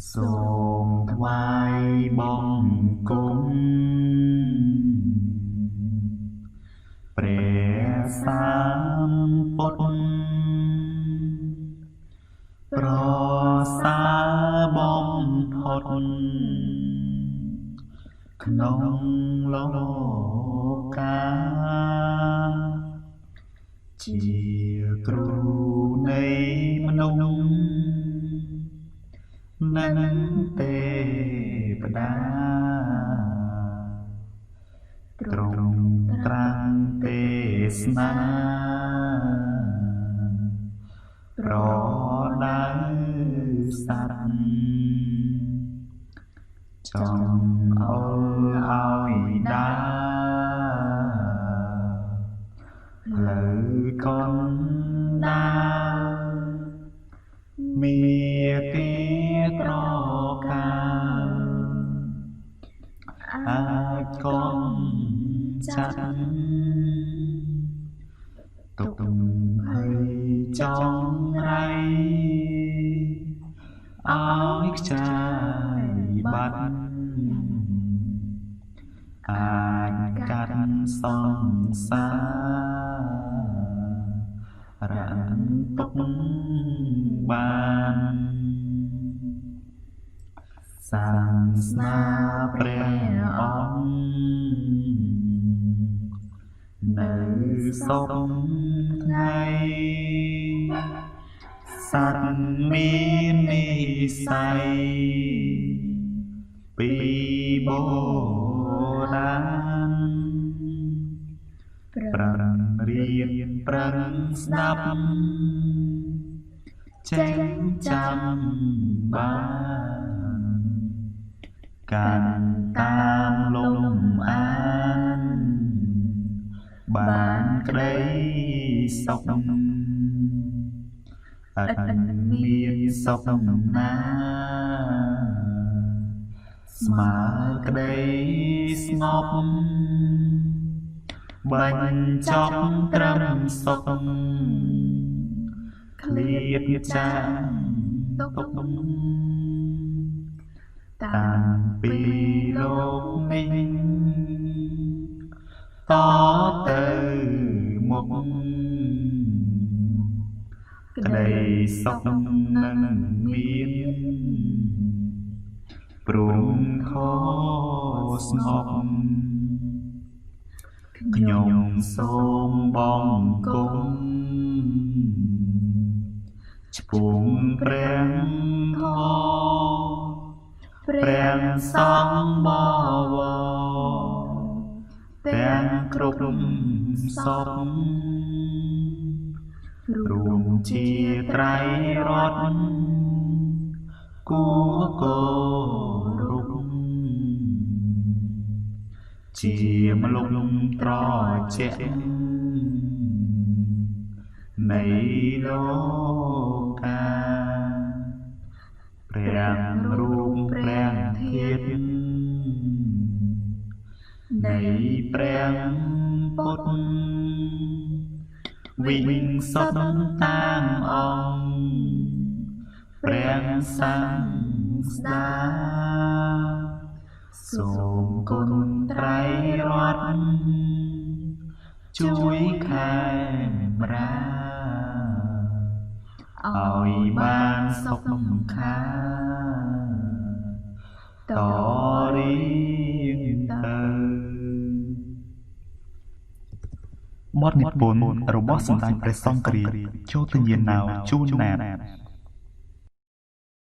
សូមថ្វាយបង្គំព្រះសម្ពុទ្ធប្រសើរបំផុតក្នុងលោកកាជាគ្រូនៃមនុស្សនិងទេវតាទ្រង់ត្រាំទេសនាប្រដៅសត្វចំអល់ឲ្យដើរផ្លូវកណ្ដាលមាគាត្រកាលអាចកុំចាត់ទុកភ័យចង់រៃឲ្យខ្ចាយបាត់អាចកាត់សង្សាររំទុកបានសាសនាព្រះអង្គនៅសុខថ្ងៃសត្វមាននិស្ស័យពីបុរាណប្រឹងរៀនប្រឹងស្ដាប់ចេះចាំបានកាន់តាមលំអានបានក្តីសុខអត់មានសុខណាស្មើក្តីស្ងប់បញ្ចប់ត្រឹមសុខឃ្លាតចាទុកតាំងពីលោកនេះតទៅមុខក្តីសុខនឹងមានព្រមខស្ងប់ខ្ញុំសូមបង្គំឆ្ពោះព្រះធម៌ព្រះសង្ឃបវរទាំងគ្រប់សពរួមជាត្រៃរតន៍គួរគោរពជាម្លុំត្រជាក់នៃលោកកាព្រះរូបព្រះធាតុនៃព្រះពុទ្ធវិញសុទ្ធតាមអង្គព្រះសង្ឃស្ដាសូមគុណត្រៃរតន៍ជួយខែរាឲ្យបានសុខខាតរៀងទៅបទនិពន្ធរបស់សម្ដេចព្រះសង្ឃរាជចូលទញ្ញាណោជូនណាត